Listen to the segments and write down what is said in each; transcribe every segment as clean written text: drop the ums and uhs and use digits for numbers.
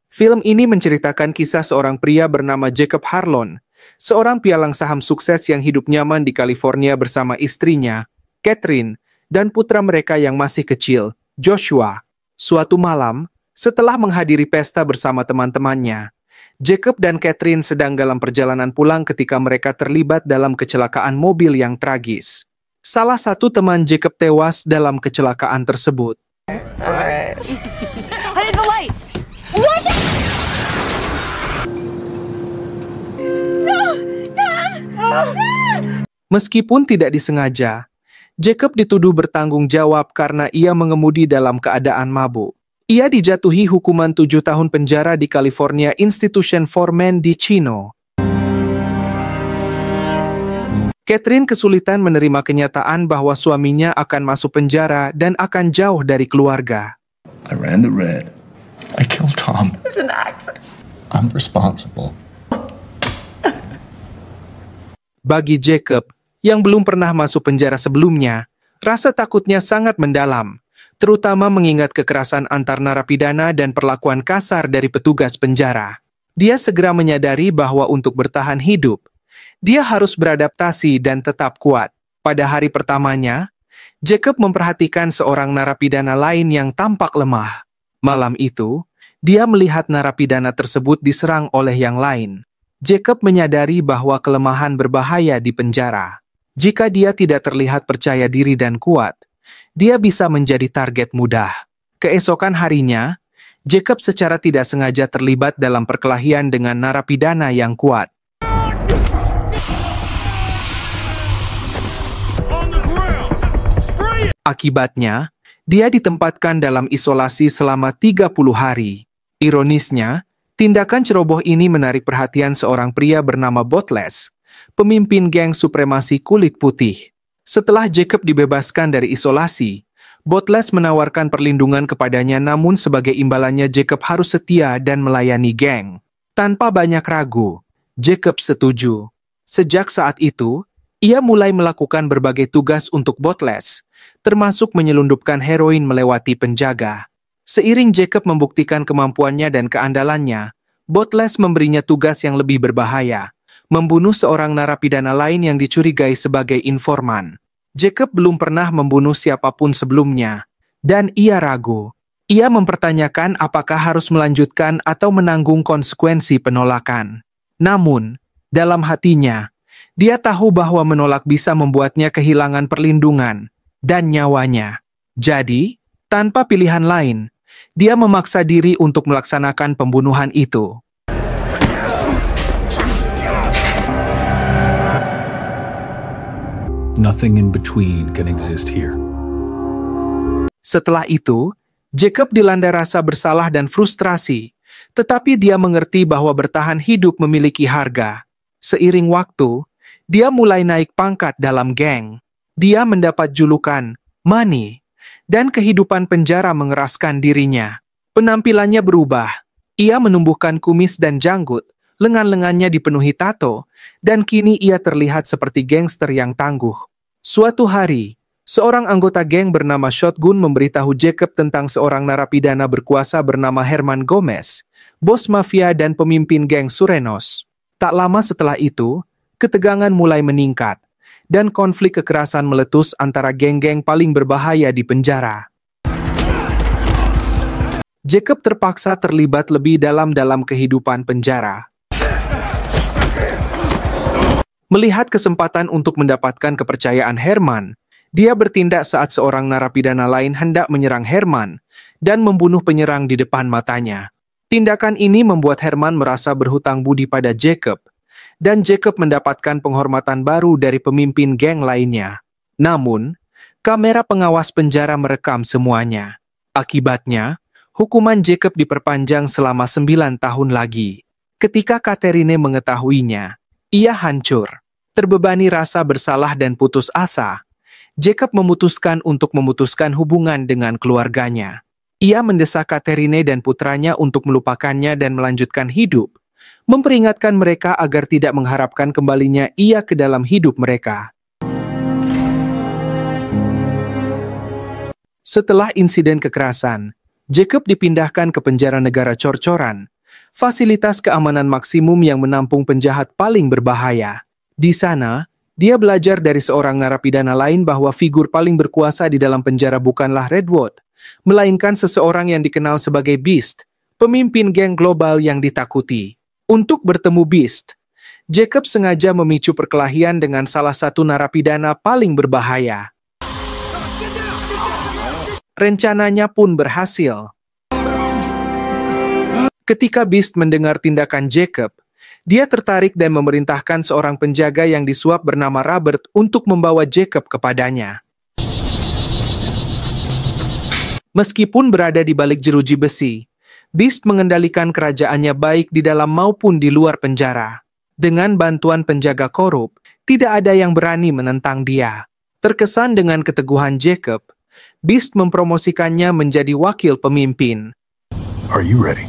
Film ini menceritakan kisah seorang pria bernama Jacob Harlon, seorang pialang saham sukses yang hidup nyaman di California bersama istrinya, Catherine, dan putra mereka yang masih kecil, Joshua. Suatu malam, setelah menghadiri pesta bersama teman-temannya, Jacob dan Catherine sedang dalam perjalanan pulang ketika mereka terlibat dalam kecelakaan mobil yang tragis. Salah satu teman Jacob tewas dalam kecelakaan tersebut. Honey, the light! Watch it! No! Meskipun tidak disengaja, Jacob dituduh bertanggung jawab karena ia mengemudi dalam keadaan mabuk. Ia dijatuhi hukuman 7 tahun penjara di California Institution for Men di Chino. Catherine kesulitan menerima kenyataan bahwa suaminya akan masuk penjara dan akan jauh dari keluarga. I ran the red. I killed Tom. It's an accident. I'm responsible. Bagi Jacob, yang belum pernah masuk penjara sebelumnya, rasa takutnya sangat mendalam, terutama mengingat kekerasan antar narapidana dan perlakuan kasar dari petugas penjara. Dia segera menyadari bahwa untuk bertahan hidup, dia harus beradaptasi dan tetap kuat. Pada hari pertamanya, Jacob memperhatikan seorang narapidana lain yang tampak lemah. Malam itu, dia melihat narapidana tersebut diserang oleh yang lain. Jacob menyadari bahwa kelemahan berbahaya di penjara. Jika dia tidak terlihat percaya diri dan kuat, dia bisa menjadi target mudah. Keesokan harinya, Jacob secara tidak sengaja terlibat dalam perkelahian dengan narapidana yang kuat. Akibatnya, dia ditempatkan dalam isolasi selama 30 hari. Ironisnya, tindakan ceroboh ini menarik perhatian seorang pria bernama Botles, pemimpin geng supremasi kulit putih. Setelah Jacob dibebaskan dari isolasi, Botles menawarkan perlindungan kepadanya, namun sebagai imbalannya Jacob harus setia dan melayani geng. Tanpa banyak ragu, Jacob setuju. Sejak saat itu, ia mulai melakukan berbagai tugas untuk Botles, termasuk menyelundupkan heroin melewati penjaga. Seiring Jacob membuktikan kemampuannya dan keandalannya, Botles memberinya tugas yang lebih berbahaya, membunuh seorang narapidana lain yang dicurigai sebagai informan. Jacob belum pernah membunuh siapapun sebelumnya, dan ia ragu. Ia mempertanyakan apakah harus melanjutkan atau menanggung konsekuensi penolakan. Namun, dalam hatinya, dia tahu bahwa menolak bisa membuatnya kehilangan perlindungan dan nyawanya. Jadi, tanpa pilihan lain, dia memaksa diri untuk melaksanakan pembunuhan itu. Nothing in between can exist here. Setelah itu, Jacob dilanda rasa bersalah dan frustrasi, tetapi dia mengerti bahwa bertahan hidup memiliki harga. Seiring waktu, dia mulai naik pangkat dalam geng. Dia mendapat julukan Money, dan kehidupan penjara mengeraskan dirinya. Penampilannya berubah. Ia menumbuhkan kumis dan janggut, lengan-lengannya dipenuhi tato, dan kini ia terlihat seperti gangster yang tangguh. Suatu hari, seorang anggota geng bernama Shotgun memberitahu Jacob tentang seorang narapidana berkuasa bernama Herman Gomez, bos mafia dan pemimpin geng Surenos. Tak lama setelah itu, ketegangan mulai meningkat, dan konflik kekerasan meletus antara geng-geng paling berbahaya di penjara. Jacob terpaksa terlibat lebih dalam kehidupan penjara. Melihat kesempatan untuk mendapatkan kepercayaan Herman, dia bertindak saat seorang narapidana lain hendak menyerang Herman dan membunuh penyerang di depan matanya. Tindakan ini membuat Herman merasa berhutang budi pada Jacob, dan Jacob mendapatkan penghormatan baru dari pemimpin geng lainnya. Namun, kamera pengawas penjara merekam semuanya. Akibatnya, hukuman Jacob diperpanjang selama 9 tahun lagi. Ketika Catherine mengetahuinya, ia hancur. Terbebani rasa bersalah dan putus asa, Jacob memutuskan untuk memutuskan hubungan dengan keluarganya. Ia mendesak Catherine dan putranya untuk melupakannya dan melanjutkan hidup, memperingatkan mereka agar tidak mengharapkan kembalinya ia ke dalam hidup mereka. Setelah insiden kekerasan, Jacob dipindahkan ke penjara negara Cor-Coran, fasilitas keamanan maksimum yang menampung penjahat paling berbahaya. Di sana, dia belajar dari seorang narapidana lain bahwa figur paling berkuasa di dalam penjara bukanlah Redwood, melainkan seseorang yang dikenal sebagai Beast, pemimpin geng global yang ditakuti. Untuk bertemu Beast, Jacob sengaja memicu perkelahian dengan salah satu narapidana paling berbahaya. Rencananya pun berhasil. Ketika Beast mendengar tindakan Jacob, dia tertarik dan memerintahkan seorang penjaga yang disuap bernama Robert untuk membawa Jacob kepadanya. Meskipun berada di balik jeruji besi, Beast mengendalikan kerajaannya baik di dalam maupun di luar penjara. Dengan bantuan penjaga korup, tidak ada yang berani menentang dia. Terkesan dengan keteguhan Jacob, Beast mempromosikannya menjadi wakil pemimpin. Are you ready?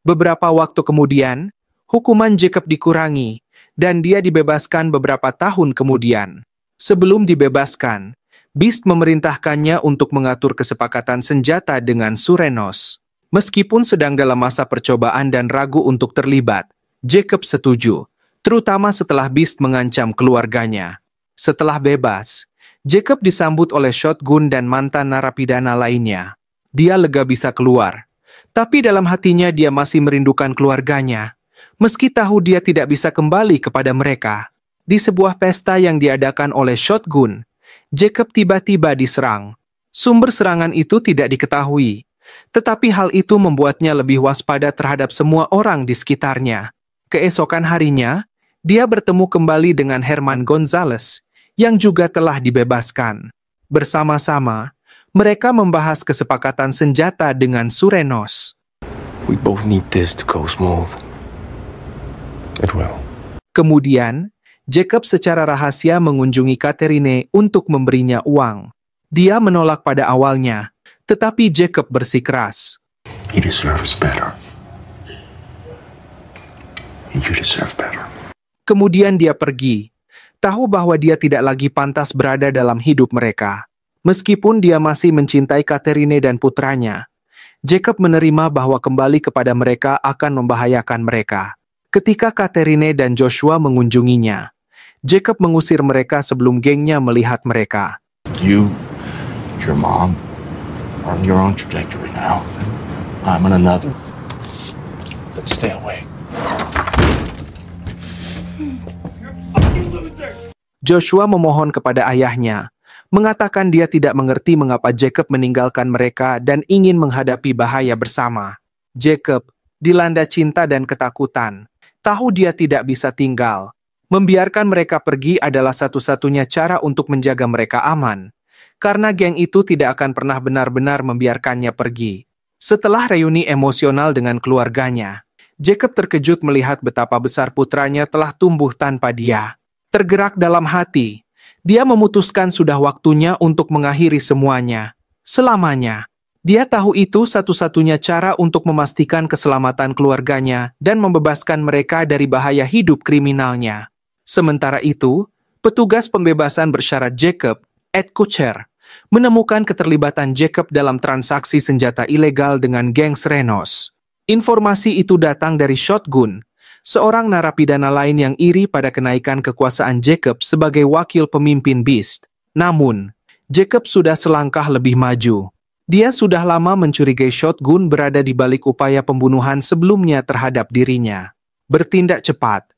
Beberapa waktu kemudian, hukuman Jacob dikurangi, dan dia dibebaskan beberapa tahun kemudian. Sebelum dibebaskan, Beast memerintahkannya untuk mengatur kesepakatan senjata dengan Surenos. Meskipun sedang dalam masa percobaan dan ragu untuk terlibat, Jacob setuju, terutama setelah Beast mengancam keluarganya. Setelah bebas, Jacob disambut oleh Shotgun dan mantan narapidana lainnya. Dia lega bisa keluar. Tapi dalam hatinya dia masih merindukan keluarganya, meski tahu dia tidak bisa kembali kepada mereka. Di sebuah pesta yang diadakan oleh Shotgun, Jacob tiba-tiba diserang. Sumber serangan itu tidak diketahui, tetapi hal itu membuatnya lebih waspada terhadap semua orang di sekitarnya. Keesokan harinya, dia bertemu kembali dengan Herman Gonzalez, yang juga telah dibebaskan. Bersama-sama, mereka membahas kesepakatan senjata dengan Surenos. We both need this to go smooth. It will. Kemudian, Jacob secara rahasia mengunjungi Catherine untuk memberinya uang. Dia menolak pada awalnya, tetapi Jacob bersikeras. He deserves better. You deserve better. Kemudian dia pergi, tahu bahwa dia tidak lagi pantas berada dalam hidup mereka. Meskipun dia masih mencintai Catherine dan putranya, Jacob menerima bahwa kembali kepada mereka akan membahayakan mereka. Ketika Catherine dan Joshua mengunjunginya, Jacob mengusir mereka sebelum gengnya melihat mereka. You, your mom, are on your own trajectory now. I'm on another. Then stay away. Joshua memohon kepada ayahnya, mengatakan dia tidak mengerti mengapa Jacob meninggalkan mereka dan ingin menghadapi bahaya bersama. Jacob, dilanda cinta dan ketakutan, tahu dia tidak bisa tinggal. Membiarkan mereka pergi adalah satu-satunya cara untuk menjaga mereka aman, karena geng itu tidak akan pernah benar-benar membiarkannya pergi. Setelah reuni emosional dengan keluarganya, Jacob terkejut melihat betapa besar putranya telah tumbuh tanpa dia. Tergerak dalam hati, dia memutuskan sudah waktunya untuk mengakhiri semuanya. Selamanya. Dia tahu itu satu-satunya cara untuk memastikan keselamatan keluarganya dan membebaskan mereka dari bahaya hidup kriminalnya. Sementara itu, petugas pembebasan bersyarat Jacob, Ed Kutcher, menemukan keterlibatan Jacob dalam transaksi senjata ilegal dengan geng Surenos. Informasi itu datang dari Shotgun, seorang narapidana lain yang iri pada kenaikan kekuasaan Jacob sebagai wakil pemimpin Beast. Namun, Jacob sudah selangkah lebih maju. Dia sudah lama mencurigai Shotgun berada di balik upaya pembunuhan sebelumnya terhadap dirinya. Bertindak cepat,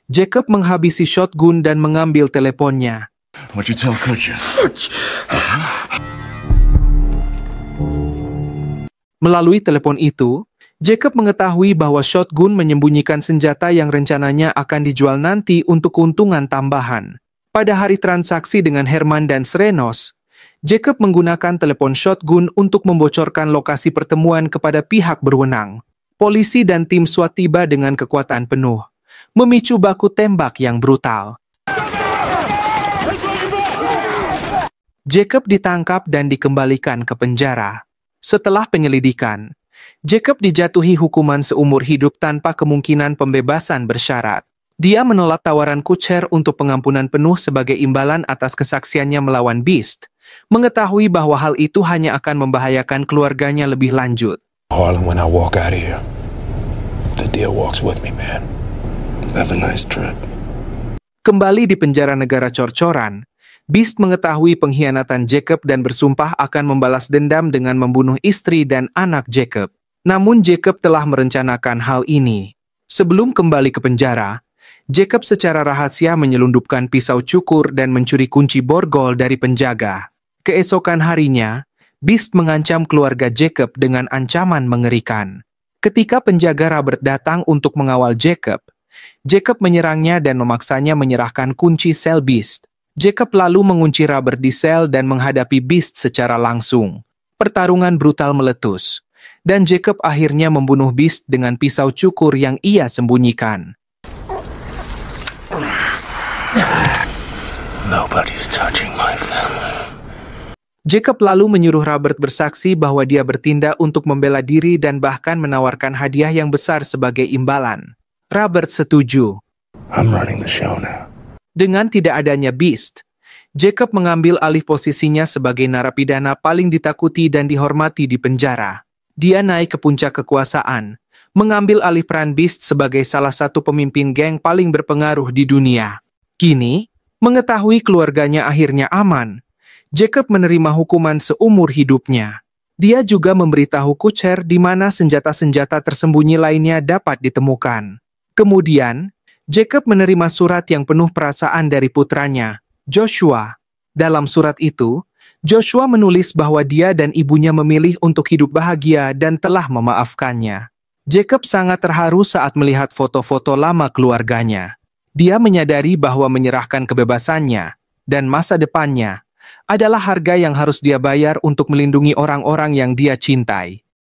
Jacob menghabisi Shotgun dan mengambil teleponnya. What'd you tell Kutcher? Melalui telepon itu, Jacob mengetahui bahwa Shotgun menyembunyikan senjata yang rencananya akan dijual nanti untuk keuntungan tambahan. Pada hari transaksi dengan Herman dan Surenos, Jacob menggunakan telepon Shotgun untuk membocorkan lokasi pertemuan kepada pihak berwenang. Polisi dan tim SWAT tiba dengan kekuatan penuh, memicu baku tembak yang brutal. Jacob ditangkap dan dikembalikan ke penjara. Setelah penyelidikan, Jacob dijatuhi hukuman seumur hidup tanpa kemungkinan pembebasan bersyarat. Dia menolak tawaran Kutcher untuk pengampunan penuh sebagai imbalan atas kesaksiannya melawan Beast, mengetahui bahwa hal itu hanya akan membahayakan keluarganya lebih lanjut. Harlan, when I walk out of here, the deal walks with me, man. Have a nice trip. Kembali di penjara negara cor-coran, Beast mengetahui pengkhianatan Jacob dan bersumpah akan membalas dendam dengan membunuh istri dan anak Jacob. Namun Jacob telah merencanakan hal ini. Sebelum kembali ke penjara, Jacob secara rahasia menyelundupkan pisau cukur dan mencuri kunci borgol dari penjaga. Keesokan harinya, Beast mengancam keluarga Jacob dengan ancaman mengerikan. Ketika penjaga Robert datang untuk mengawal Jacob, Jacob menyerangnya dan memaksanya menyerahkan kunci sel Beast. Jacob lalu mengunci Robert di sel dan menghadapi Beast secara langsung. Pertarungan brutal meletus, dan Jacob akhirnya membunuh Beast dengan pisau cukur yang ia sembunyikan. Nobody's touching my family. Jacob lalu menyuruh Robert bersaksi bahwa dia bertindak untuk membela diri dan bahkan menawarkan hadiah yang besar sebagai imbalan. Robert setuju. I'm running the show now. Dengan tidak adanya Beast, Jacob mengambil alih posisinya sebagai narapidana paling ditakuti dan dihormati di penjara. Dia naik ke puncak kekuasaan, mengambil alih peran Beast sebagai salah satu pemimpin geng paling berpengaruh di dunia. Kini, mengetahui keluarganya akhirnya aman, Jacob menerima hukuman seumur hidupnya. Dia juga memberitahu Kutcher di mana senjata-senjata tersembunyi lainnya dapat ditemukan. Kemudian, Jacob menerima surat yang penuh perasaan dari putranya, Joshua. Dalam surat itu, Joshua menulis bahwa dia dan ibunya memilih untuk hidup bahagia dan telah memaafkannya. Jacob sangat terharu saat melihat foto-foto lama keluarganya. Dia menyadari bahwa menyerahkan kebebasannya dan masa depannya adalah harga yang harus dia bayar untuk melindungi orang-orang yang dia cintai.